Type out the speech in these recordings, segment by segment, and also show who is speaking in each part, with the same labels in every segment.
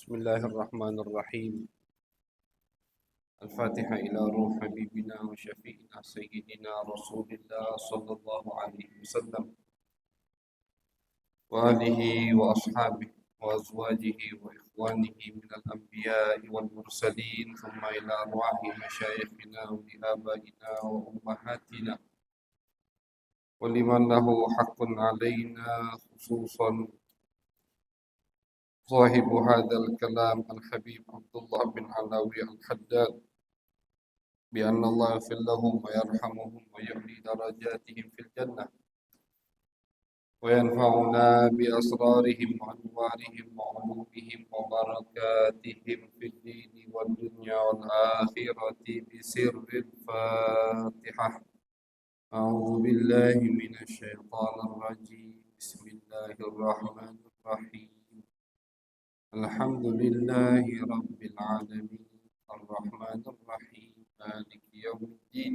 Speaker 1: بسم الله الرحمن الرحيم. الفاتحة إلى روح حبيبنا وشفيعنا سيدنا رسول الله صلى الله عليه وسلم وآله وأصحابه وأزواجه وإخوانه من الأنبياء والمرسلين، ثم إلى أرواح مشايخنا ولآبائنا وأمهاتنا ولمن له حق علينا، خصوصا صاحب هذا الكلام الحبيب عبد الله بن علوي الحداد، بأن الله يغفر لهم ويرحمهم ويعلي درجاتهم في الجنة وينفعنا بأسرارهم وأنوارهم وعلومهم وبركاتهم في الدين والدنيا والآخرة بسر الفاتحة. أعوذ بالله من الشيطان الرجيم. بسم الله الرحمن الرحيم. الحمد لله رب العالمين الرحمن الرحيم مالك يوم الدين،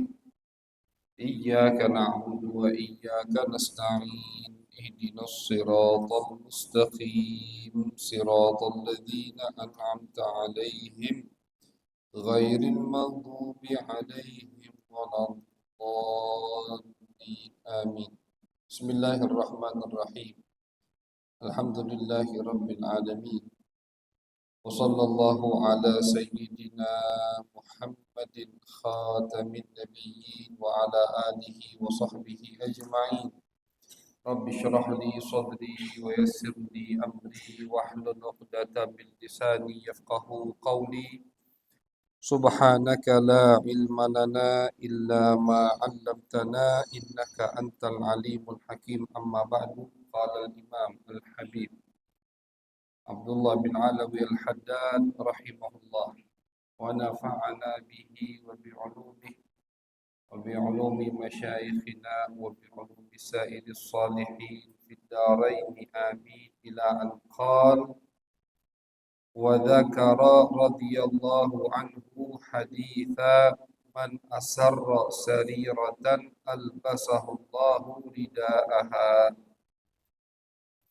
Speaker 1: إياك نعبد وإياك نستعين، اهدنا الصراط المستقيم صراط الذين أنعمت عليهم غير المغضوب عليهم ولا الضالين آمين. بسم الله الرحمن الرحيم. الحمد لله رب العالمين، وصلى الله على سيدنا محمد خاتم النبيين وعلى آله وصحبه أجمعين. رب اشرح لي صدري ويسر لي أمري واحلل عقدة من لساني يفقه قولي. سبحانك لا علم لنا إلا ما علمتنا إنك أنت العليم الحكيم. أما بعد، قال الإمام الحبيب عبد الله بن علوي الحداد رحمه الله ونفعنا به وبعلومه وبعلوم مشايخنا وبعلوم سائر الصالحين في الدارين آمين، إلى أن قال: وذكر رضي الله عنه حديثا من أسر سريرة ألبسه الله رداءها،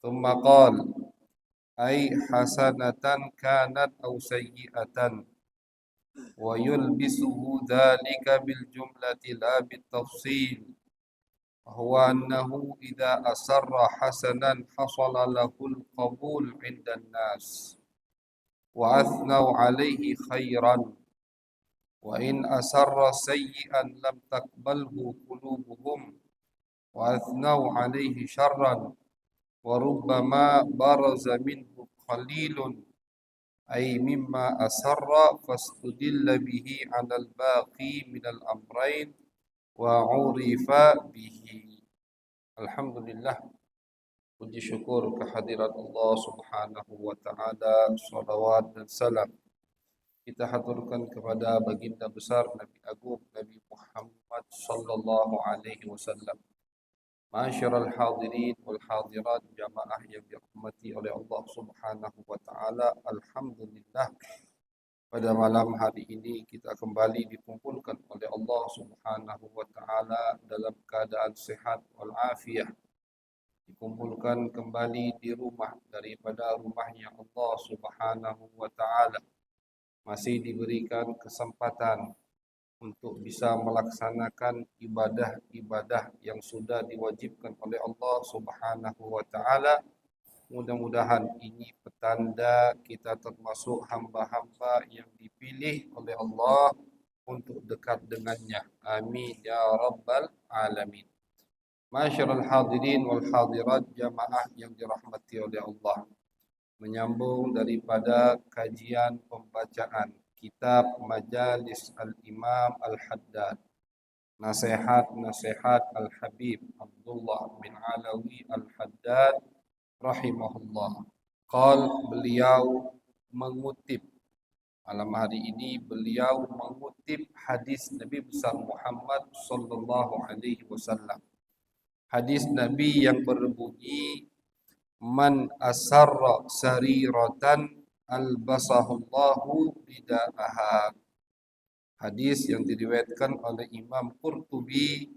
Speaker 1: ثم قال: أي حسنة كانت أو سيئة، ويلبسه ذلك بالجملة لا بالتفصيل، هو أنه إذا أسر حسنا حصل له القبول عند الناس وأثنوا عليه خيرا، وإن أسر سيئا لم تقبله قلوبهم وأثنوا عليه شرا، وربما برز منه قليل أي مما أسر فاستدل به على الباقي من الأمرين وعرف به. Alhamdulillah, puji syukur kehadirat Allah Subhanahu wa Ta'ala, salawat dan salam kita haturkan kepada baginda besar Nabi Agung Nabi Muhammad sallallahu alaihi wasallam. Ma'asyiral hadirin wal hadirat, jamaah yang dirahmati oleh Allah Subhanahu wa Ta'ala, alhamdulillah, pada malam hari ini kita kembali dikumpulkan oleh Allah Subhanahu wa Ta'ala dalam keadaan sehat wal afiyah, dikumpulkan kembali di rumah daripada rumahnya Allah Subhanahu wa Ta'ala, masih diberikan kesempatan untuk bisa melaksanakan ibadah-ibadah yang sudah diwajibkan oleh Allah Subhanahu wa Ta'ala. Mudah-mudahan ini petanda kita termasuk hamba-hamba yang dipilih oleh Allah untuk dekat dengannya. Amin ya rabbal alamin. Masyarul hadirin wal hadirat, jamaah yang dirahmati oleh Allah, menyambung daripada kajian pembacaan kitab Majalis Al-Imam Al-Haddad, Nasihat-Nasihat Al-Habib Abdullah bin Alawi Al-Haddad rahimahullah. Beliau mengutip, malam hari ini beliau mengutip hadis Nabi besar Muhammad sallallahu alaihi wasallam. Hadis Nabi yang berbunyi, man asarra sariratan albasahullahu ridaaha. Hadis yang diriwayatkan oleh Imam Qurtubi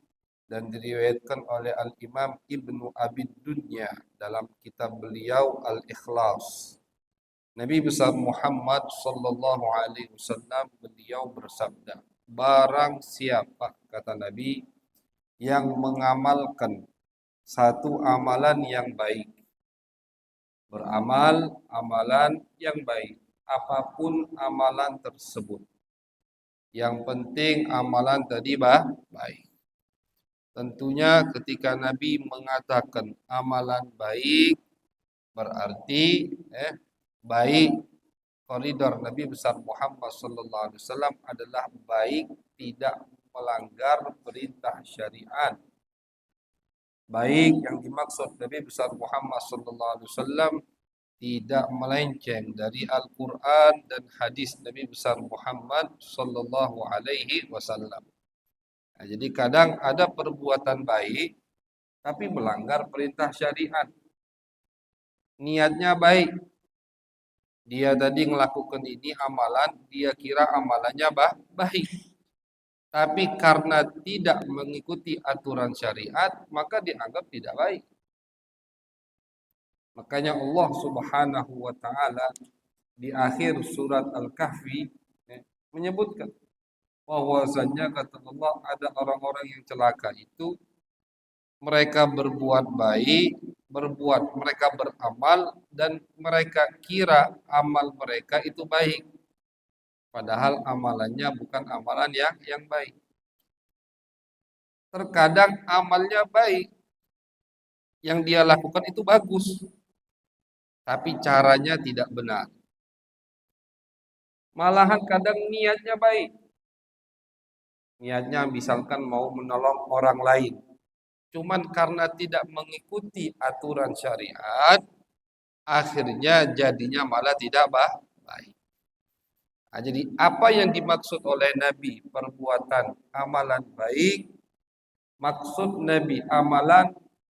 Speaker 1: dan diriwayatkan oleh Al-Imam Ibnu Abid Dunya dalam kitab beliau Al-Ikhlas. Nabi besar Muhammad sallallahu alaihi wasallam beliau bersabda, barang siapa kata Nabi yang mengamalkan satu amalan yang baik, beramal amalan yang baik, apapun amalan tersebut. Yang penting amalan tadi baik. Tentunya ketika Nabi mengatakan amalan baik berarti baik koridor Nabi besar Muhammad sallallahu alaihi wasallam adalah baik tidak melanggar perintah syariat. Baik yang dimaksud Nabi besar Muhammad sallallahu alaihi wasallam tidak melenceng dari Al-Qur'an dan hadis Nabi besar Muhammad sallallahu alaihi wasallam. Nah, jadi kadang ada perbuatan baik tapi melanggar perintah syariat. Niatnya baik. Dia tadi melakukan ini amalan, dia kira amalannya baik. Tapi karena tidak mengikuti aturan syariat, maka dianggap tidak baik. Makanya Allah Subhanahu wa taala di akhir surat Al-Kahfi menyebutkan bahwasanya kata Allah ada orang-orang yang celaka itu mereka berbuat baik, mereka beramal dan mereka kira amal mereka itu baik. Padahal amalannya bukan amalan yang baik. Terkadang amalnya baik, yang dia lakukan itu bagus, tapi caranya tidak benar. Malahan kadang niatnya baik. Niatnya misalkan mau menolong orang lain. Cuman karena tidak mengikuti aturan syariat, akhirnya jadinya malah tidak baik. Nah, jadi apa yang dimaksud oleh Nabi perbuatan amalan baik, maksud Nabi amalan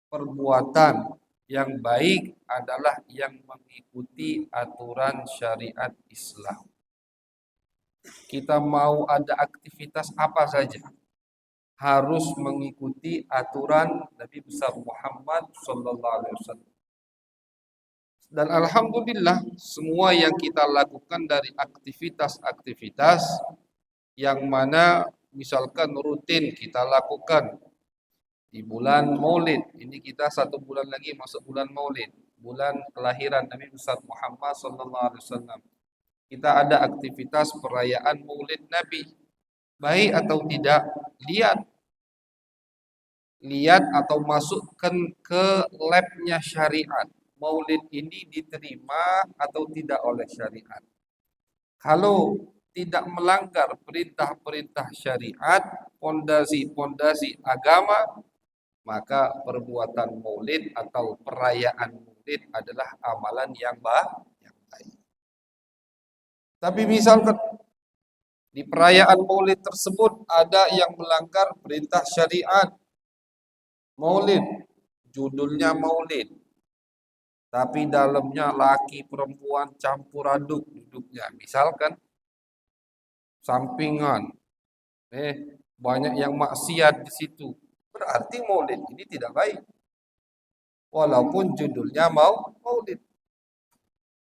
Speaker 1: perbuatan yang baik adalah yang mengikuti aturan syariat Islam. Kita mau ada aktivitas apa saja harus mengikuti aturan Nabi besar Muhammad sallallahu alaihi wasallam. Dan alhamdulillah semua yang kita lakukan dari aktivitas-aktivitas yang mana misalkan rutin kita lakukan di bulan Maulid. Ini kita 1 bulan lagi masuk bulan Maulid, bulan kelahiran Nabi besar Muhammad sallallahu alaihi wasallam. Kita ada aktivitas perayaan Maulid Nabi. Baik atau tidak, lihat atau masukkan ke labnya syariat. Maulid ini diterima atau tidak oleh syariat. Kalau tidak melanggar perintah-perintah syariat, pondasi-pondasi agama, maka perbuatan maulid atau perayaan maulid adalah amalan yang baik. Tapi misalkan di perayaan maulid tersebut ada yang melanggar perintah syariat. Maulid, judulnya maulid, tapi dalamnya laki perempuan campur aduk duduknya. Misalkan sampingan, banyak yang maksiat di situ. Berarti maulid ini tidak baik. Walaupun judulnya maulid.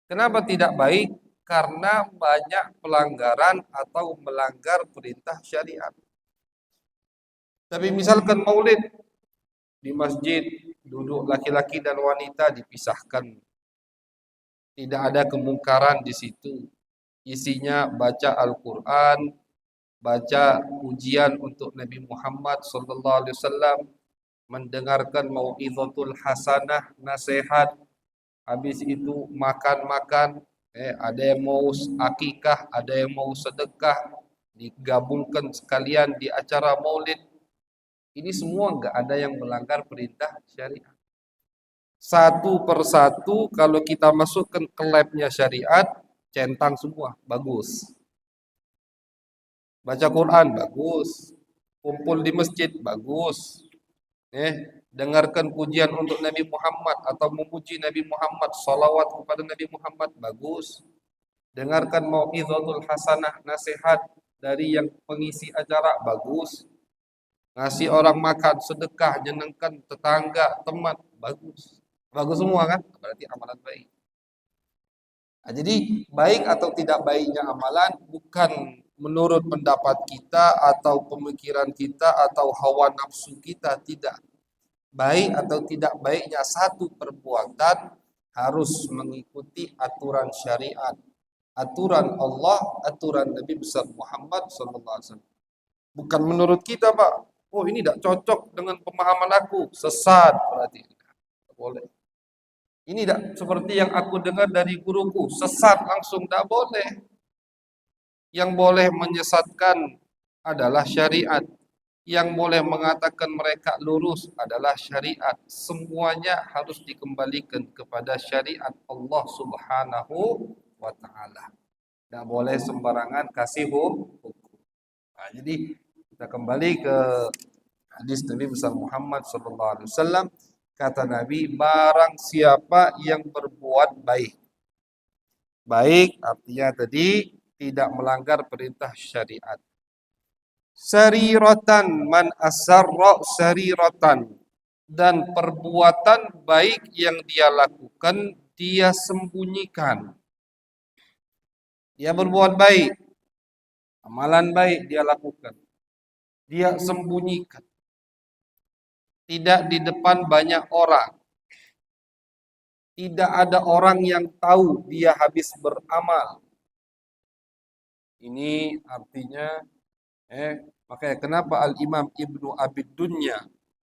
Speaker 1: Kenapa tidak baik? Karena banyak pelanggaran atau melanggar perintah syariat. Tapi misalkan maulid di masjid duduk laki-laki dan wanita dipisahkan. Tidak ada kemungkaran di situ. Isinya baca Al-Qur'an, baca ujian untuk Nabi Muhammad sallallahu alaihi wasallam, mendengarkan mau'izatul hasanah, nasihat. Habis itu makan-makan, ada yang mau akikah, ada yang mau sedekah, digabungkan sekalian di acara Maulid. Ini semua enggak ada yang melanggar perintah syariat. Satu persatu kalau kita masukkan ke labnya syariat, centang semua, bagus. Baca Quran, bagus. Kumpul di masjid, bagus. Dengarkan pujian untuk Nabi Muhammad atau memuji Nabi Muhammad, salawat kepada Nabi Muhammad, bagus. Dengarkan mau'izatul hasanah, nasihat dari yang pengisi acara, bagus. Ngasih orang makan, sedekah, nyenengkan tetangga, teman, bagus. Bagus semua kan? Berarti amalan baik. Nah, jadi baik atau tidak baiknya amalan bukan menurut pendapat kita atau pemikiran kita atau hawa nafsu kita, tidak. Baik atau tidak baiknya satu perbuatan harus mengikuti aturan syariat, aturan Allah, aturan Nabi besar Muhammad SAW. Bukan menurut kita, Pak. Oh, ini tidak cocok dengan pemahaman aku, sesat berarti. Tidak boleh. Ini tidak seperti yang aku dengar dari guruku, sesat langsung, tidak boleh. Yang boleh menyesatkan adalah syariat. Yang boleh mengatakan mereka lurus adalah syariat. Semuanya harus dikembalikan kepada syariat Allah Subhanahu wa taala. Tidak boleh sembarangan kasih hukum. Nah, jadi kita kembali ke hadis Nabi besar Muhammad sallallahu alaihi wasallam. Kata Nabi, barang siapa yang berbuat baik. Baik artinya tadi tidak melanggar perintah syariat. Sariratan man asarra sariratan, dan perbuatan baik yang dia lakukan dia sembunyikan. Dia berbuat baik, amalan baik dia lakukan, dia sembunyikan. Tidak di depan banyak orang. Tidak ada orang yang tahu dia habis beramal. Ini artinya makanya kenapa Al-Imam Ibnu Abid Dunya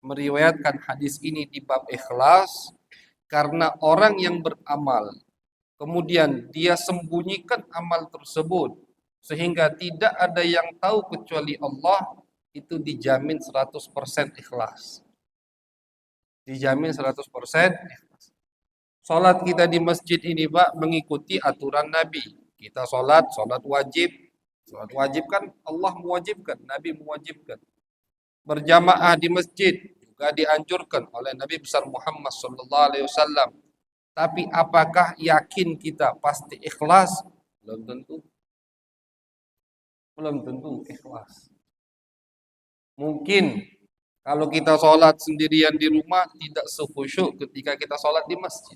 Speaker 1: meriwayatkan hadis ini di bab ikhlas, karena orang yang beramal kemudian dia sembunyikan amal tersebut sehingga tidak ada yang tahu kecuali Allah, itu dijamin 100% ikhlas. Dijamin 100% ikhlas. Salat kita di masjid ini, Pak, mengikuti aturan Nabi. Kita salat wajib. Salat wajib kan Allah mewajibkan, Nabi mewajibkan. Berjamaah di masjid juga dianjurkan oleh Nabi besar Muhammad sallallahu alaihi wasallam. Tapi apakah yakin kita pasti ikhlas? Belum tentu. Belum tentu ikhlas. Mungkin kalau kita sholat sendirian di rumah tidak sekhusyuk ketika kita sholat di masjid.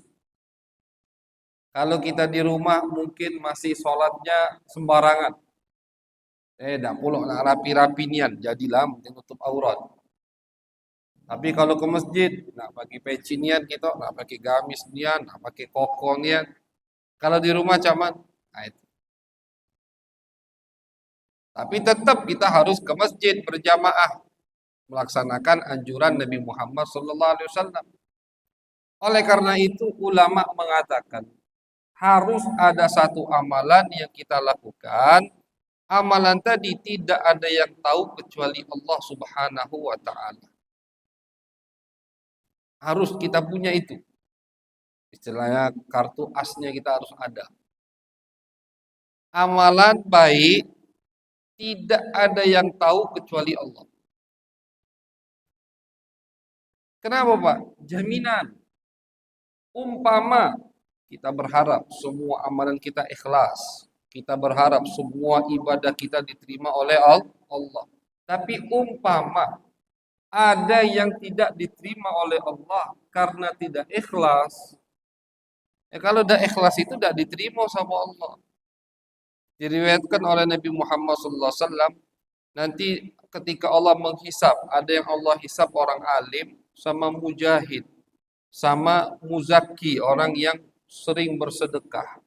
Speaker 1: Kalau kita di rumah mungkin masih sholatnya sembarangan. Dak pulak nak rapi-rapi nian, jadilah mungkin tutup aurat. Tapi kalau ke masjid, nak pakai peci nian kita, nak pakai gamis nian, nak pakai koko nian. Kalau di rumah caman, nah itu. Tapi tetap kita harus ke masjid berjamaah melaksanakan anjuran Nabi Muhammad SAW. Oleh karena itu ulama mengatakan harus ada satu amalan yang kita lakukan. Amalan tadi tidak ada yang tahu kecuali Allah Subhanahu wa taala. Harus kita punya itu. Istilahnya kartu asnya kita harus ada. Amalan baik tidak ada yang tahu kecuali Allah. Kenapa, Pak? Jaminan. Umpama kita berharap semua amalan kita ikhlas. Kita berharap semua ibadah kita diterima oleh Allah. Tapi umpama ada yang tidak diterima oleh Allah karena tidak ikhlas. Kalau tidak ikhlas itu tidak diterima sama Allah. Diriwayatkan oleh Nabi Muhammad SAW, nanti ketika Allah menghisab, ada yang Allah hisab orang alim sama mujahid, sama muzaki, orang yang sering bersedekah.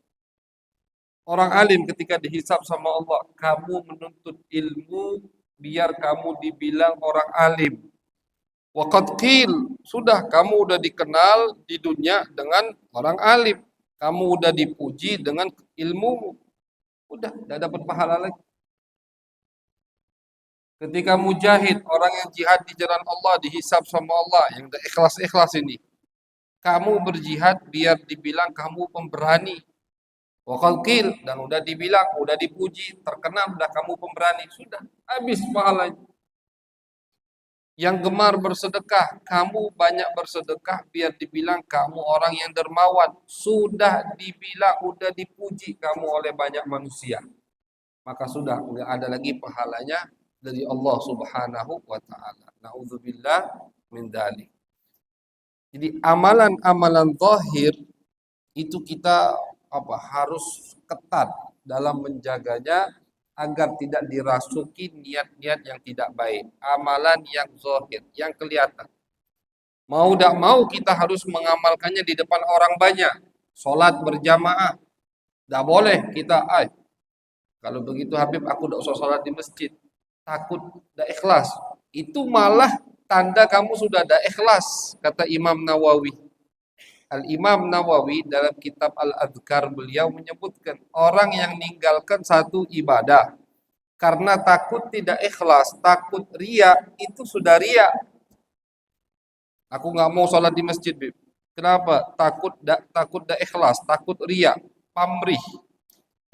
Speaker 1: Orang alim ketika dihisab sama Allah, kamu menuntut ilmu biar kamu dibilang orang alim. Waqad qil, sudah kamu udah dikenal di dunia dengan orang alim. Kamu udah dipuji dengan ilmu. Udah, tidak dapat pahala lagi. Ketika mujahid, orang yang jihad di jalan Allah, dihisab sama Allah, yang ikhlas-ikhlas ini. Kamu berjihad biar dibilang kamu pemberani. Waqad qil, dan udah dibilang, udah dipuji, terkenal, udah kamu pemberani. Sudah, habis pahalanya. Yang gemar bersedekah, kamu banyak bersedekah biar dibilang kamu orang yang dermawan. Sudah dibilang, udah dipuji kamu oleh banyak manusia. Maka sudah enggak ada lagi pahalanya dari Allah Subhanahu wa taala. Nauzubillah min dzalik. Jadi amalan-amalan zahir itu kita harus ketat dalam menjaganya agar tidak dirasuki niat-niat yang tidak baik, amalan yang zahir, yang kelihatan. Mau tidak mau kita harus mengamalkannya di depan orang banyak. Sholat berjamaah, tidak boleh kita, kalau begitu Habib aku tidak usah sholat di masjid, takut tidak ikhlas. Itu malah tanda kamu sudah tidak ikhlas, kata Imam Nawawi. Al-Imam Nawawi dalam kitab Al-Adhkar beliau menyebutkan orang yang meninggalkan satu ibadah karena takut tidak ikhlas, takut ria, itu sudah ria. Aku nggak mau sholat di masjid, Bib. Kenapa? Takut tidak ikhlas, takut ria, pamrih,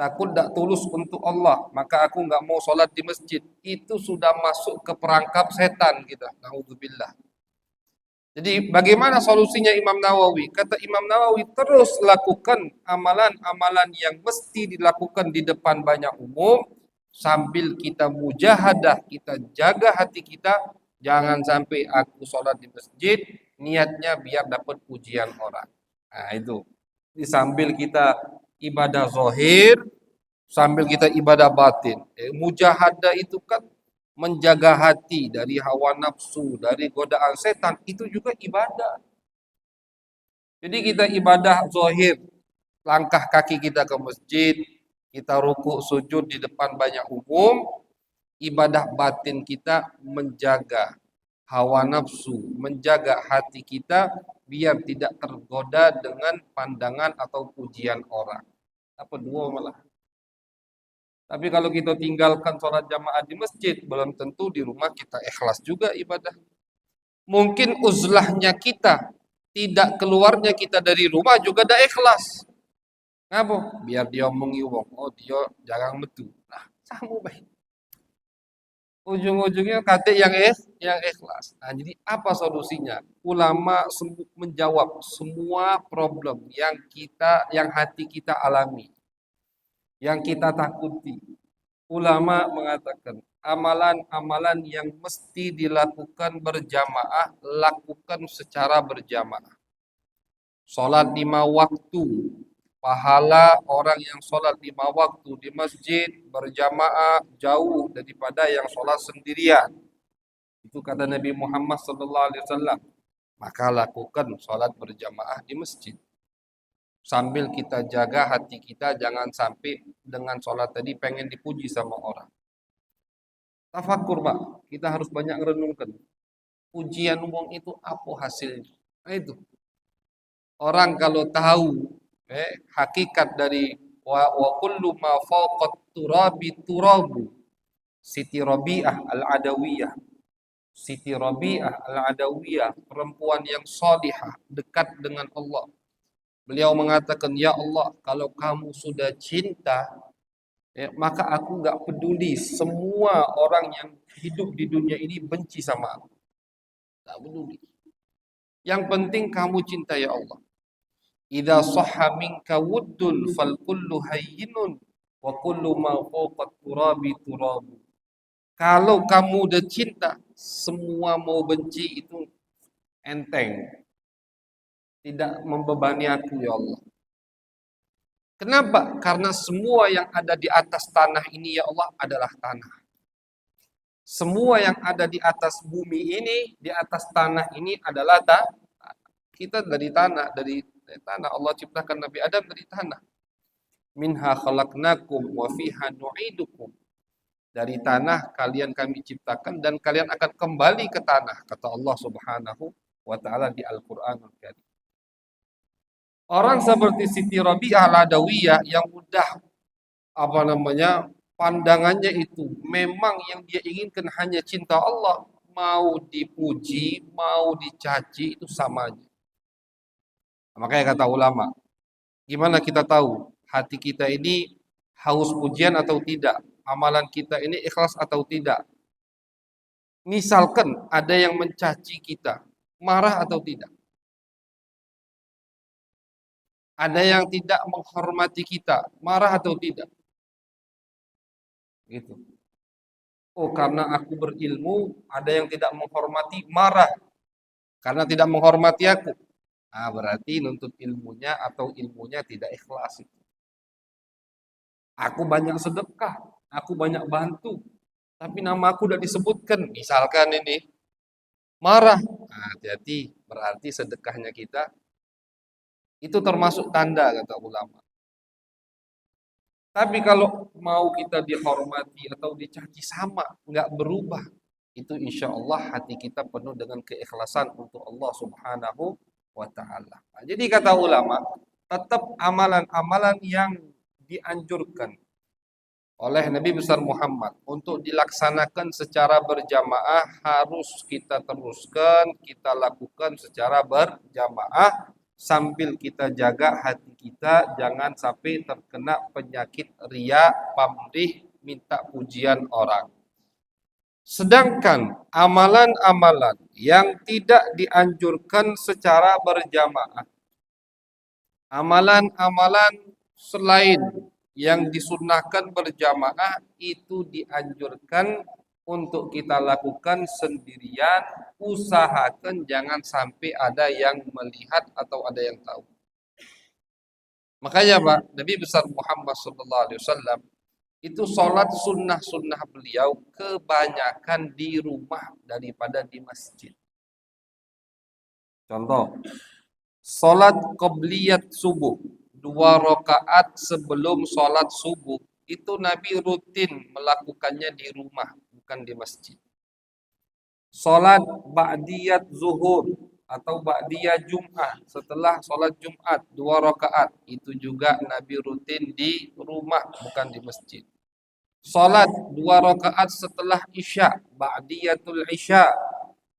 Speaker 1: takut tidak tulus untuk Allah. Maka aku nggak mau sholat di masjid. Itu sudah masuk ke perangkap setan kita. Nauzubillah. Jadi bagaimana solusinya Imam Nawawi? Kata Imam Nawawi, terus lakukan amalan-amalan yang mesti dilakukan di depan banyak umum sambil kita mujahadah, kita jaga hati kita, jangan sampai aku sholat di masjid niatnya biar dapat pujian orang. Nah itu. Jadi sambil kita ibadah zahir, sambil kita ibadah batin. Mujahadah itu kan menjaga hati dari hawa nafsu, dari godaan setan, itu juga ibadah. Jadi kita ibadah zahir, langkah kaki kita ke masjid, kita ruku sujud di depan banyak umum, ibadah batin kita menjaga hawa nafsu, menjaga hati kita biar tidak tergoda dengan pandangan atau pujian orang. Apa dua malah. Tapi kalau kita tinggalkan sholat jamaah di masjid, belum tentu di rumah kita ikhlas juga ibadah. Mungkin uzlahnya kita, tidak keluarnya kita dari rumah juga ada ikhlas. Ngapa? Biar dia omongi wong, oh dia jarang metu. Nah, sama baik. Ujung-ujungnya kata yang ikhlas. Nah, jadi apa solusinya? Ulama menjawab semua problem yang hati kita alami, yang kita takuti. Ulama mengatakan, amalan-amalan yang mesti dilakukan berjamaah, lakukan secara berjamaah. Sholat 5 waktu, pahala orang yang sholat 5 waktu di masjid berjamaah jauh daripada yang sholat sendirian. Itu kata Nabi Muhammad SAW. Maka lakukan sholat berjamaah di masjid. Sambil kita jaga hati kita, jangan sampai dengan sholat tadi pengen dipuji sama orang. Tafakur, Pak. Kita harus banyak renungkan. Pujian wong itu apa hasilnya? Nah, itu. Orang kalau tahu hakikat dari wa kullu ma fawqat turabi turabu. Siti Rabi'ah Al-Adawiyah. Siti Rabi'ah Al-Adawiyah, perempuan yang salihah, dekat dengan Allah. Beliau mengatakan, ya Allah, kalau kamu sudah cinta, maka aku nggak peduli semua orang yang hidup di dunia ini benci sama aku. Tak peduli. Yang penting kamu cinta ya Allah. Idza sahha minka wuddun fal kullu hayyinun wa kullu ma fawqa turabi turabu. Kalau kamu udah cinta, semua mau benci itu enteng. Tidak membebani aku ya Allah. Kenapa? Karena semua yang ada di atas tanah ini ya Allah adalah tanah. Semua yang ada di atas bumi ini, di atas tanah ini adalah kita dari tanah, dari tanah. Allah ciptakan Nabi Adam dari tanah. Minha khalaqnakum wa fiha nu'idukum. Dari tanah kalian kami ciptakan dan kalian akan kembali ke tanah, kata Allah Subhanahu wa taala di Al-Qur'anul Karim. Orang seperti Siti Rabi'ah Al-Adawiyah yang udah pandangannya itu memang yang dia inginkan hanya cinta Allah, mau dipuji, mau dicaci itu sama aja. Makanya kata ulama, gimana kita tahu hati kita ini haus pujian atau tidak? Amalan kita ini ikhlas atau tidak? Misalkan ada yang mencaci kita, marah atau tidak? Ada yang tidak menghormati kita, marah atau tidak? Gitu. Oh, karena aku berilmu, ada yang tidak menghormati, marah. Karena tidak menghormati aku. Nah, berarti nuntut ilmunya atau ilmunya tidak ikhlas. Aku banyak sedekah, aku banyak bantu, tapi nama aku udah disebutkan. Misalkan ini marah, nah, hati-hati, berarti sedekahnya kita itu termasuk tanda kata ulama. Tapi kalau mau kita dihormati atau dicaci sama, nggak berubah, itu insya Allah hati kita penuh dengan keikhlasan untuk Allah Subhanahu wa Ta'ala. Nah, jadi kata ulama, tetap amalan-amalan yang dianjurkan oleh Nabi besar Muhammad untuk dilaksanakan secara berjamaah harus kita teruskan, kita lakukan secara berjamaah sambil kita jaga hati kita jangan sampai terkena penyakit ria, pamrih, minta pujian orang. Sedangkan amalan-amalan yang tidak dianjurkan secara berjamaah, amalan-amalan selain yang disunnahkan berjamaah itu dianjurkan untuk kita lakukan sendirian, usahakan jangan sampai ada yang melihat atau ada yang tahu. Makanya Pak, Nabi besar Muhammad SAW itu sholat sunnah-sunnah beliau kebanyakan di rumah daripada di masjid. Contoh, sholat qobliyat subuh, 2 rakaat sebelum sholat subuh, itu Nabi rutin melakukannya di rumah, bukan di masjid. Sholat ba'diyat zuhur atau ba'diyah Jum'ah, setelah sholat Jumat, 2 rakaat, itu juga Nabi rutin di rumah, bukan di masjid. Sholat 2 rakaat setelah Isya, ba'diyatul Isya,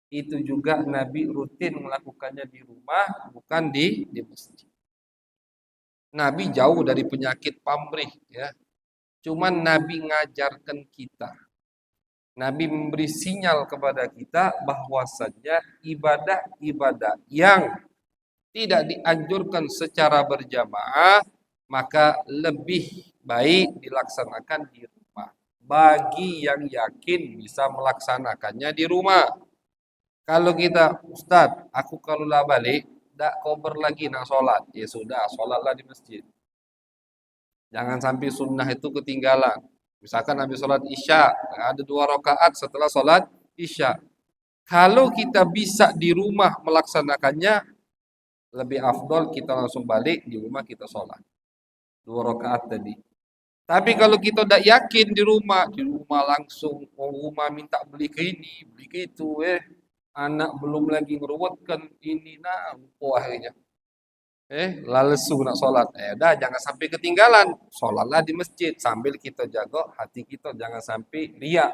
Speaker 1: itu juga Nabi rutin melakukannya di rumah, bukan di masjid. Nabi jauh dari penyakit pamrih, ya. Cuman Nabi ngajarkan kita. Nabi memberi sinyal kepada kita bahwasanya ibadah-ibadah yang tidak dianjurkan secara berjamaah maka lebih baik dilaksanakan di rumah. Bagi yang yakin bisa melaksanakannya di rumah. Kalau kita, Ustadz, aku kalau lah balik, tidak kober lagi nak sholat. Ya sudah, sholatlah di masjid. Jangan sampai sunnah itu ketinggalan. Misalkan habis sholat isya, ada 2 rakaat setelah sholat isya. Kalau kita bisa di rumah melaksanakannya, lebih afdol kita langsung balik di rumah kita sholat. 2 rakaat tadi. Tapi kalau kita tidak yakin di rumah langsung, rumah minta beli ke ini, beli ke itu, anak belum lagi ngeruwetkan ini, nah, akhirnya. Lalesu nak sholat. Udah jangan sampai ketinggalan. Sholatlah di masjid sambil kita jaga hati kita jangan sampai riak.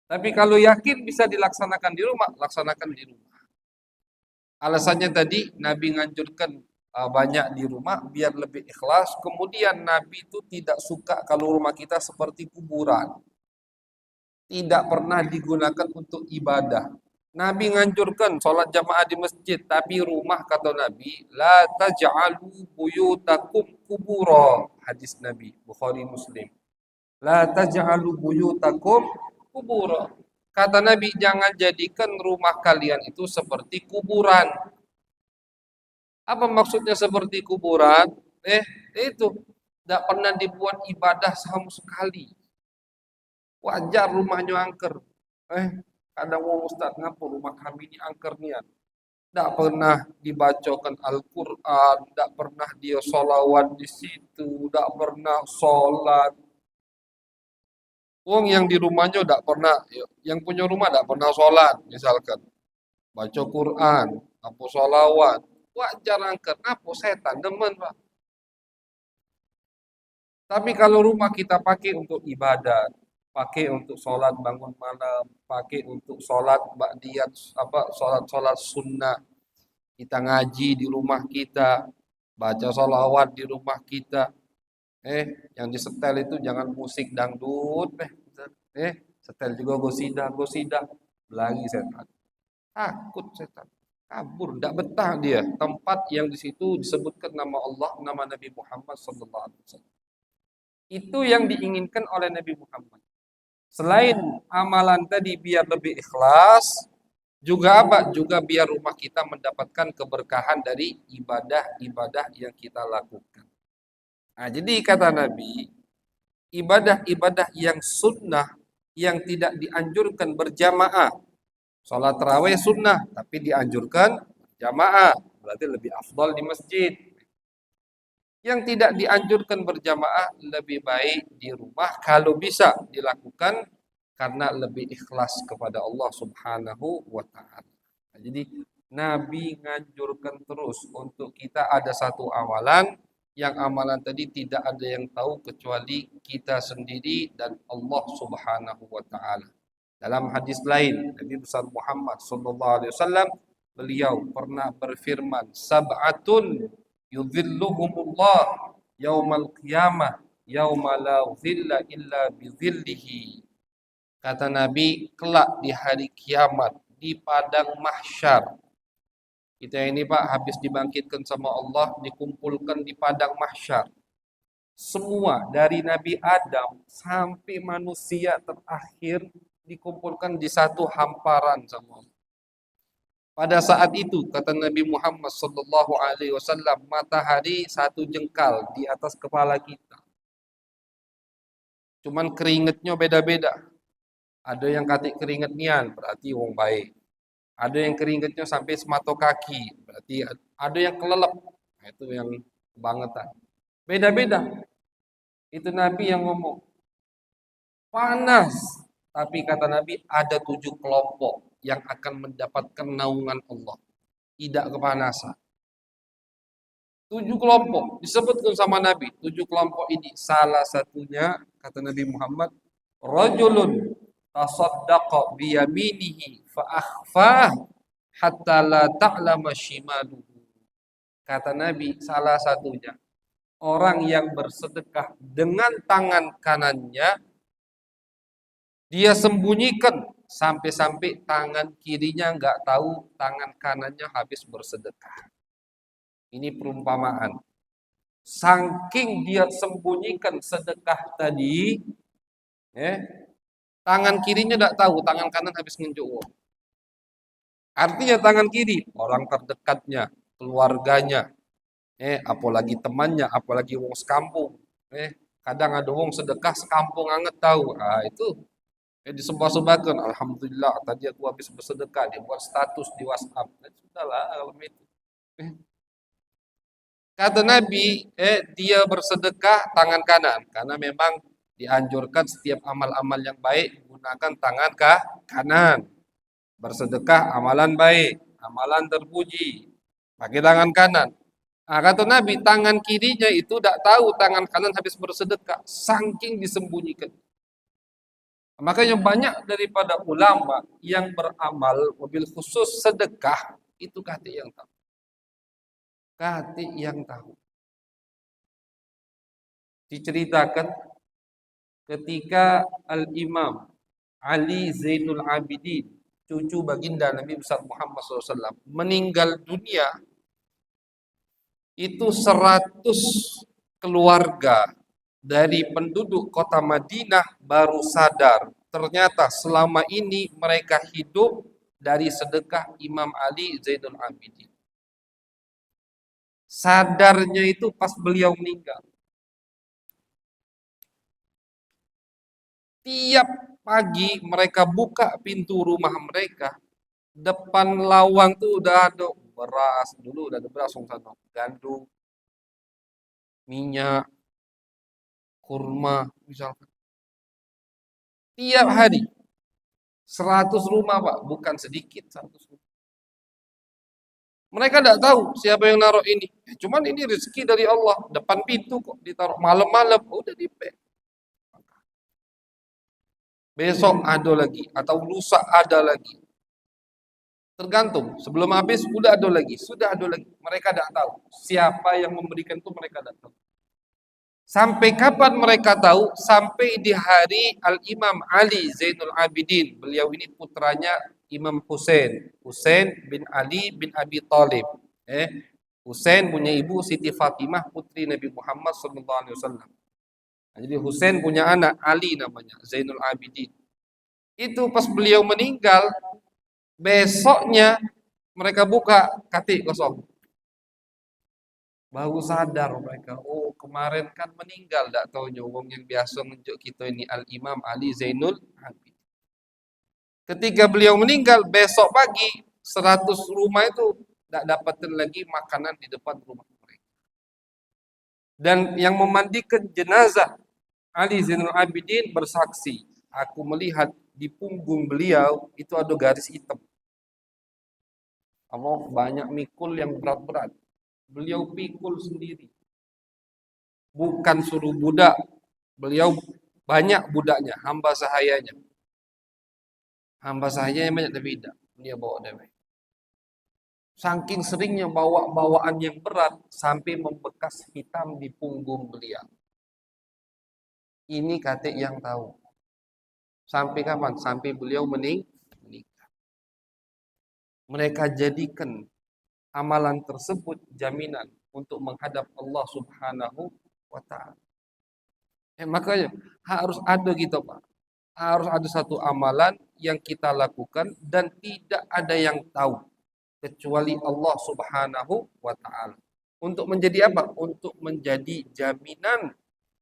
Speaker 1: Tapi kalau yakin bisa dilaksanakan di rumah, laksanakan di rumah. Alasannya tadi Nabi nganjurkan banyak di rumah biar lebih ikhlas. Kemudian Nabi itu tidak suka kalau rumah kita seperti kuburan. Tidak pernah digunakan untuk ibadah. Nabi nganjurkan sholat jamaah di masjid, tapi rumah kata Nabi, la taj'alu buyutakum kubura. Hadis Nabi, Bukhari Muslim. La taj'alu buyutakum kubura. Kata Nabi, jangan jadikan rumah kalian itu seperti kuburan. Apa maksudnya seperti kuburan? Itu tidak pernah dibuat ibadah sama sekali. Wajar rumahnya angker. Kadang mau Ustaz, ngapa rumah kami ini angker niat? Tidak pernah dibacakan Al-Quran, tidak pernah dia sholawat di situ, tidak pernah sholat. Wong yang di rumahnya tidak pernah, yang punya rumah tidak pernah sholat, misalkan. Baca Quran, apa sholawat. Wajar angker, apa setan, demen Pak. Tapi kalau rumah kita pakai untuk ibadat, pakai untuk sholat bangun malam, pakai untuk sholat ba'diyat, sholat sunnah, kita ngaji di rumah kita, baca sholawat di rumah kita, yang disetel itu jangan musik dangdut, setel juga gosidah, lagi setan, takut setan, kabur, tidak betah dia, tempat yang di situ disebutkan nama Allah, nama Nabi Muhammad SAW. Itu yang diinginkan oleh Nabi Muhammad. Selain amalan tadi biar lebih ikhlas, juga apa? Juga biar rumah kita mendapatkan keberkahan dari ibadah-ibadah yang kita lakukan. Nah, jadi kata Nabi, ibadah-ibadah yang sunnah yang tidak dianjurkan berjamaah. Sholat tarawih sunnah, tapi dianjurkan jamaah. Berarti lebih afdal di masjid. Yang tidak dianjurkan berjamaah lebih baik di rumah kalau bisa dilakukan karena lebih ikhlas kepada Allah Subhanahu wa taala. Nah, jadi Nabi nganjurkan terus untuk kita ada satu amalan yang amalan tadi tidak ada yang tahu kecuali kita sendiri dan Allah Subhanahu wa taala. Dalam hadis lain Nabi besar Muhammad sallallahu alaihi wasallam beliau pernah berfirman, sab'atun yudhilluhumullah yaumal qiyamah yauma la dhilla illa bizillihi. Kata Nabi, kelak di hari kiamat di padang mahsyar. Kita ini Pak habis dibangkitkan sama Allah, dikumpulkan di padang mahsyar. Semua dari Nabi Adam sampai manusia terakhir dikumpulkan di satu hamparan sama Allah. Pada saat itu kata Nabi Muhammad sallallahu alaihi wasallam, matahari satu jengkal di atas kepala kita. Cuman keringetnya beda-beda. Ada yang katik keringet nian, berarti wong baik. Ada yang keringetnya sampai semato kaki, berarti ada yang kelelep. Nah, itu yang kebangetan. Beda-beda. Itu Nabi yang ngomong. Panas. Tapi kata Nabi ada 7 kelompok yang akan mendapatkan naungan Allah. Tidak kepanasan. 7 kelompok disebutkan sama Nabi. 7 kelompok ini salah satunya kata Nabi Muhammad, rajulun tasaddaqa biyaminihi fa akhfah hatta la ta'lama shimaluhu. Kata Nabi salah satunya orang yang bersedekah dengan tangan kanannya, dia sembunyikan sampai-sampai tangan kirinya nggak tahu tangan kanannya habis bersedekah. Ini perumpamaan. Saking dia sembunyikan sedekah tadi, tangan kirinya tidak tahu tangan kanan habis nginjuk uang. Artinya tangan kiri orang terdekatnya, keluarganya, apalagi temannya, apalagi wong sekampung. Kadang ada wong sedekah sekampung anget tahu. Ah itu disembah-sembahkan. Alhamdulillah tadi aku habis bersedekah, dia buat status di WhatsApp. Sudahlah kalau itu. Kata Nabi, dia bersedekah tangan kanan karena memang dianjurkan setiap amal-amal yang baik gunakan tangan kanan. Bersedekah amalan baik, amalan terpuji, pakai tangan kanan. Nah, kata Nabi, tangan kirinya itu tidak tahu tangan kanan habis bersedekah, saking disembunyikan. Makanya banyak daripada ulama yang beramal mobil khusus sedekah itu kati yang tahu. Kati yang tahu. Diceritakan ketika Al-Imam Ali Zainul Abidin, cucu baginda Nabi besar Muhammad SAW, meninggal dunia, itu 100 keluarga dari penduduk kota Madinah baru sadar ternyata selama ini mereka hidup dari sedekah Imam Ali Zainul Abidin. Sadarnya itu pas beliau meninggal. Tiap pagi mereka buka pintu rumah mereka, depan lawang tuh udah ada beras, dulu udah ada beras sana, gandum, minyak, kurma misalkan. Tiap hari 100 rumah Pak, bukan sedikit 100 rumah. Mereka tidak tahu siapa yang naruh ini. Cuman ini rezeki dari Allah, depan pintu kok ditaruh malam-malam, udah dipek. Besok ada lagi atau lusa ada lagi. Tergantung, sebelum habis sudah ada lagi, sudah ada lagi. Mereka tidak tahu siapa yang memberikan itu, mereka tidak tahu. Sampai kapan mereka tahu? Sampai di hari Al-Imam Ali Zainul Abidin. Beliau ini putranya Imam Husain. Husain bin Ali bin Abi Thalib. Husain punya ibu Siti Fatimah, putri Nabi Muhammad SAW. Jadi Husain punya anak Ali namanya, Zainul Abidin. Itu pas beliau meninggal, besoknya mereka buka kati kosong. Baru sadar mereka, oh kemarin kan meninggal, tak tahunya wong yang biasa nunjuk kita ini Al-Imam Ali Zainul Abidin. Ketika beliau meninggal, besok pagi 100 rumah itu tidak dapatin lagi makanan di depan rumah mereka. Dan yang memandikan jenazah Ali Zainul Abidin bersaksi, aku melihat di punggung beliau itu ada garis hitam. Allah banyak mikul yang berat-berat. Beliau pikul sendiri. Bukan suruh budak. Beliau banyak budaknya, hamba sahayanya. Hamba sahayanya banyak tapi tidak. Dia bawa damai. Saking seringnya bawa bawaan yang berat sampai membekas hitam di punggung beliau. Ini katik yang tahu. Sampai kapan? Sampai beliau meninggal. Mereka jadikan amalan tersebut jaminan untuk menghadap Allah Subhanahu wa taala. Makanya harus ada gitu, Pak. Harus ada satu amalan yang kita lakukan dan tidak ada yang tahu kecuali Allah Subhanahu wa taala. Untuk menjadi apa? Untuk menjadi jaminan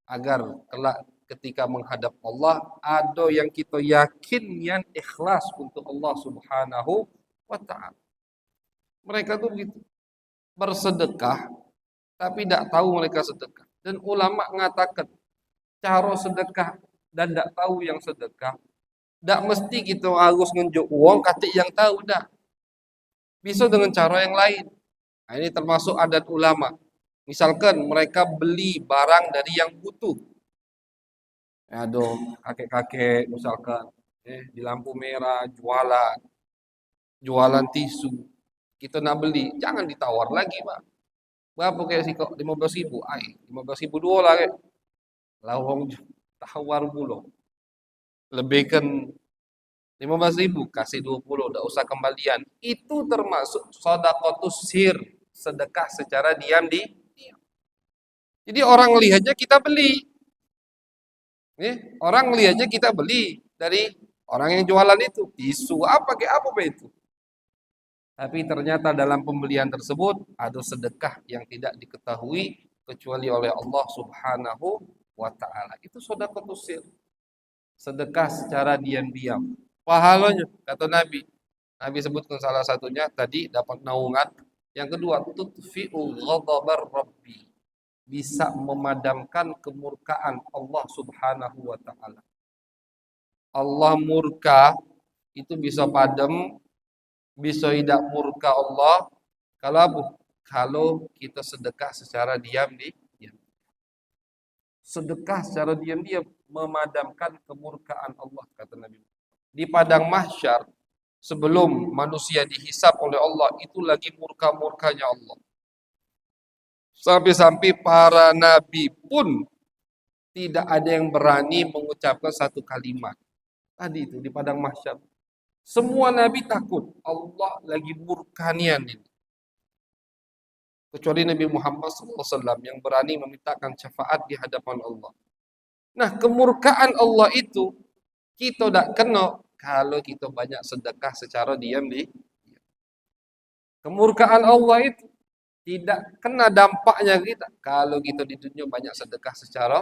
Speaker 1: agar kelak ketika menghadap Allah ada yang kita yakin yang ikhlas untuk Allah Subhanahu wa taala. Mereka tuh begitu, bersedekah tapi tidak tahu mereka sedekah. Dan ulama mengatakan cara sedekah dan tidak tahu yang sedekah, tidak mesti kita harus nunjuk uang katik yang tahu, dah. Bisa dengan cara yang lain. Nah, ini termasuk adat ulama. Misalkan mereka beli barang dari yang butuh. Aduh, kakek-kakek misalkan di lampu merah jualan, jualan tisu. Kita nak beli, jangan ditawar lagi, Pak. Berapa kayak sih kok? 15.000. Ay, 15.000 dua lah kayak. Lawang tawar puluh. Lebihkan 15.000, kasih 20, tidak usah kembalian. Itu termasuk sedekahus sir, sedekah secara diam di diam. Jadi orang lihatnya kita beli. Orang lihatnya kita beli dari orang yang jualan itu. Tisu apa kayak apa itu. Tapi ternyata dalam pembelian tersebut ada sedekah yang tidak diketahui kecuali oleh Allah Subhanahu wa taala. Itu sedekahus sir. Sedekah secara diam-diam. Pahalanya kata Nabi. Nabi sebutkan salah satunya tadi dapat naungan. Yang kedua, tutfi'u ghadabar rabbi. Bisa memadamkan kemurkaan Allah Subhanahu wa taala. Allah murka itu bisa padam, bisa tidak murka Allah kalau apa? Kalau kita sedekah secara diam-diam. Sedekah secara diam-diam memadamkan kemurkaan Allah kata Nabi. Di padang mahsyar sebelum manusia dihisap oleh Allah itu lagi murka-murkanya Allah. Sampai-sampai para nabi pun tidak ada yang berani mengucapkan satu kalimat. Tadi itu di padang mahsyar. Semua nabi takut Allah lagi murkanian ini. Kecuali Nabi Muhammad SAW yang berani memintakan syafaat di hadapan Allah. Nah, kemurkaan Allah itu kita tidak kena kalau kita banyak sedekah secara diam di. Kemurkaan Allah itu tidak kena dampaknya kita kalau kita di dunia banyak sedekah secara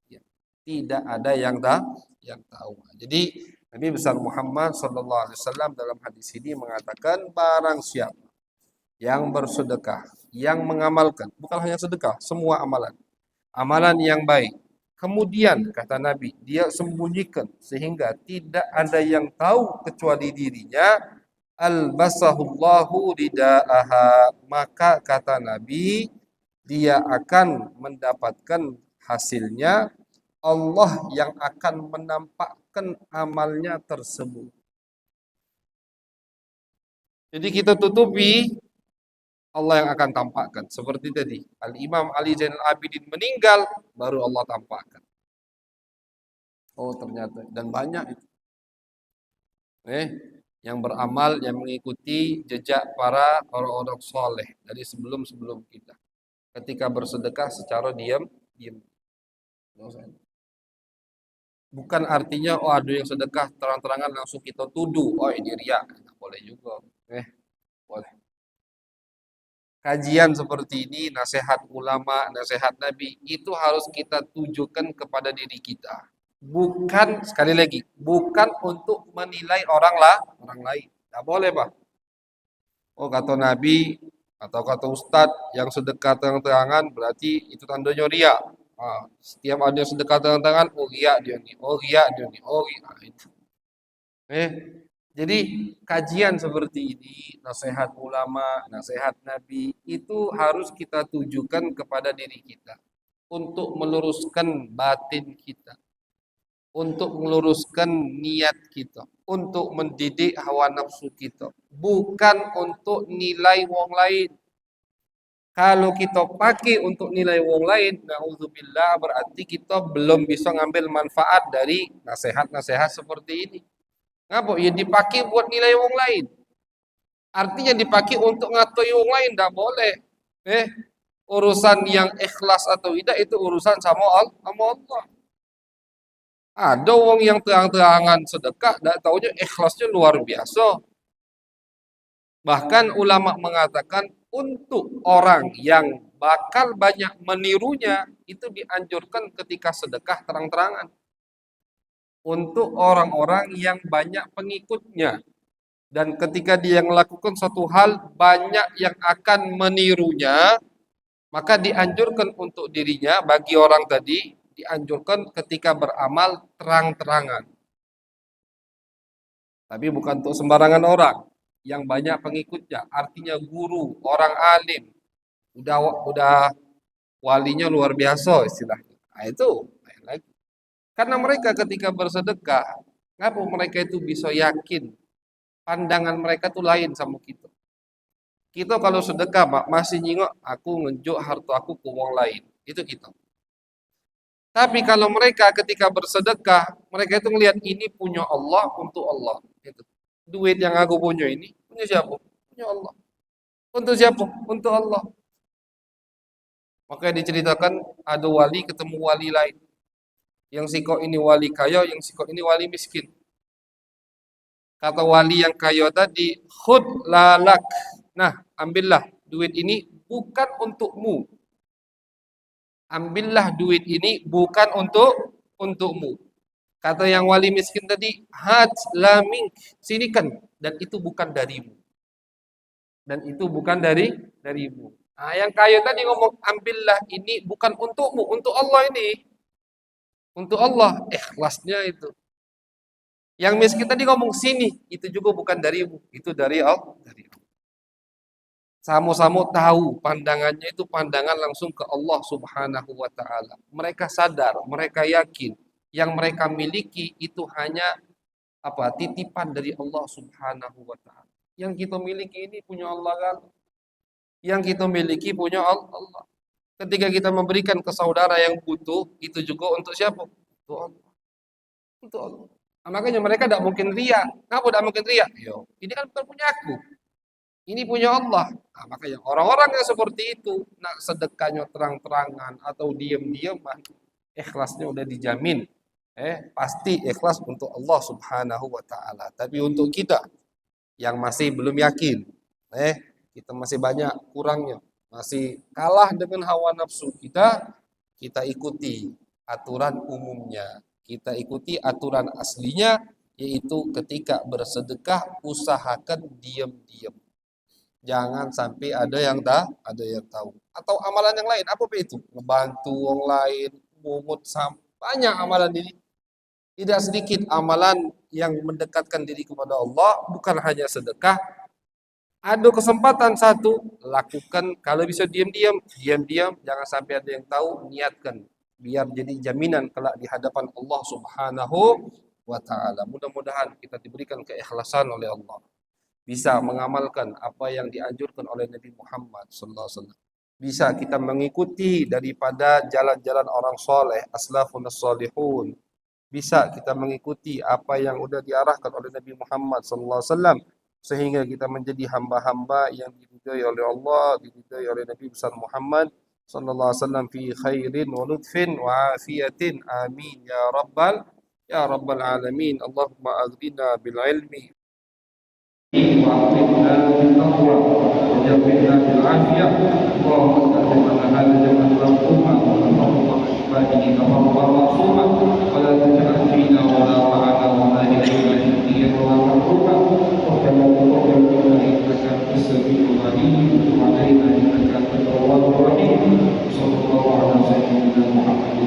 Speaker 1: ya, tidak ada yang tahu. Jadi Nabi besar Muhammad sallallahu alaihi wasallam dalam hadis ini mengatakan barang siapa yang bersedekah, yang mengamalkan, bukan hanya sedekah, semua amalan. Amalan yang baik. Kemudian kata Nabi, dia sembunyikan sehingga tidak ada yang tahu kecuali dirinya. Albasahullahu ridaaha, maka kata Nabi dia akan mendapatkan hasilnya, Allah yang akan menampakkan amalnya tersebut. Jadi kita tutupi, Allah yang akan tampakkan. Seperti tadi, Al-Imam Ali Zainal Abidin meninggal, baru Allah tampakkan. Oh ternyata, dan banyak itu. Yang beramal, yang mengikuti jejak para orang-orang soleh dari sebelum-sebelum kita. Ketika bersedekah secara diam. Bukan artinya oh ada yang sedekah terang-terangan langsung kita tuduh, oh ini riya. Boleh juga. Boleh. Kajian seperti ini, nasihat ulama, nasihat Nabi, itu harus kita tujukan kepada diri kita. Bukan, sekali lagi, bukan untuk menilai orang lain. Tidak boleh, Pak. Oh, kata Nabi, atau kata Ustadz, yang sedekah terang-terangan, berarti itu tandanya ria. Setiap ada yang sedekah terang-terangan, oh ria dia nih, oh ria dia nih, oh ria. Nah, itu. Eh, jadi kajian seperti ini, nasihat ulama, nasihat Nabi, itu harus kita tujukan kepada diri kita untuk meluruskan batin kita, untuk meluruskan niat kita, untuk mendidik hawa nafsu kita, bukan untuk nilai wong lain. Kalau kita pakai untuk nilai wong lain, naudzubillah, berarti kita belum bisa ngambil manfaat dari nasihat-nasihat seperti ini. Ngapa? Ya dipakai buat nilai wong lain. Artinya dipakai untuk ngatur wong lain, tidak boleh. Urusan yang ikhlas atau tidak itu urusan sama Allah. Ada wong yang terang-terangan sedekah, tidak taunya ikhlasnya luar biasa. Bahkan ulama mengatakan untuk orang yang bakal banyak menirunya itu dianjurkan ketika sedekah terang-terangan. Untuk orang-orang yang banyak pengikutnya dan ketika dia melakukan suatu hal banyak yang akan menirunya, maka dianjurkan untuk dirinya bagi orang tadi dianjurkan ketika beramal terang-terangan. Tapi bukan untuk sembarangan orang yang banyak pengikutnya, artinya guru, orang alim, udah walinya luar biasa istilahnya. Nah, itu lain lagi. Karena mereka ketika bersedekah, ngapa mereka itu bisa yakin pandangan mereka tuh lain sama kita. Kita kalau sedekah masih nyingok aku ngejuk harta aku ke orang lain. Itu kita. Tapi kalau mereka ketika bersedekah, mereka itu ngelihat ini punya Allah untuk Allah. Itu. Duit yang aku punya ini punya siapa? Punya Allah. Untuk siapa? Untuk Allah. Maka diceritakan ada wali ketemu wali lain. Yang siko ini wali kaya, yang siko ini wali miskin. Kata wali yang kaya tadi, khud lalak. Nah, ambillah duit ini bukan untukmu. Ambillah duit ini bukan untukmu. Kata yang wali miskin tadi, hat lamink, sinikan, dan itu bukan darimu. Dan itu bukan darimu. Nah, yang kaya tadi ngomong, ambillah ini bukan untukmu, untuk Allah ini. Untuk Allah, ikhlasnya itu. Yang miskin tadi ngomong sini, itu juga bukan darimu, itu dari Allah. Sama-sama tahu pandangannya itu pandangan langsung ke Allah Subhanahu wa taala. Mereka sadar, mereka yakin yang mereka miliki itu hanya titipan dari Allah Subhanahu wa taala. Yang kita miliki ini punya Allah kan? Yang kita miliki punya Allah. Ketika kita memberikan ke saudara yang butuh, itu juga untuk siapa? Untuk Allah. Untuk Allah. Nah, makanya mereka tidak mungkin ria. Kenapa tidak mungkin ria? Yo, ini kan bukan punya aku. Ini punya Allah. Nah, makanya orang-orang yang seperti itu, nak sedekahnya terang-terangan atau diam-diaman, ikhlasnya udah dijamin. Pasti ikhlas untuk Allah Subhanahu wa taala. Tapi untuk kita yang masih belum yakin, kita masih banyak kurangnya, masih kalah dengan hawa nafsu kita, kita ikuti aturan umumnya. Kita ikuti aturan aslinya, yaitu ketika bersedekah usahakan diam-diam. Jangan sampai ada yang tahu. Atau amalan yang lain, apa itu? Ngebantu orang lain, mungut sampah. Banyak amalan ini. Tidak sedikit amalan yang mendekatkan diri kepada Allah, bukan hanya sedekah. Ada kesempatan satu, lakukan. Kalau bisa diam-diam, diam-diam. Jangan sampai ada yang tahu, niatkan. Biar jadi jaminan kelak di hadapan Allah Subhanahu wa ta'ala. Mudah-mudahan kita diberikan keikhlasan oleh Allah. Bisa mengamalkan apa yang dianjurkan oleh Nabi Muhammad sallallahu alaihi wasallam. Bisa kita mengikuti daripada jalan-jalan orang soleh, aslafun salihun. Bisa kita mengikuti apa yang sudah diarahkan oleh Nabi Muhammad sallallahu alaihi wasallam sehingga kita menjadi hamba-hamba yang diridhai oleh Allah, diridhai oleh Nabi besar Muhammad sallallahu alaihi wasallam fi khairin wa lutfin wa afiyatin. Amin ya rabbal alamin. Allahumma aghnina bil ilmi وأعطنا بالتقوى وجبرنا بالعمل والعافية. اللهم اجعل هذا جمعا مرحوما وتفرقا من عباده تفرقا معصوما ولا تجعل فينا ولا معنا ولا إلينا شقيا ولا محروما. ربنا تقبل منا إنك أنت السميع العليم وتب علينا إنك أنت التواب الرحيم. صلى الله على سيدنا محمد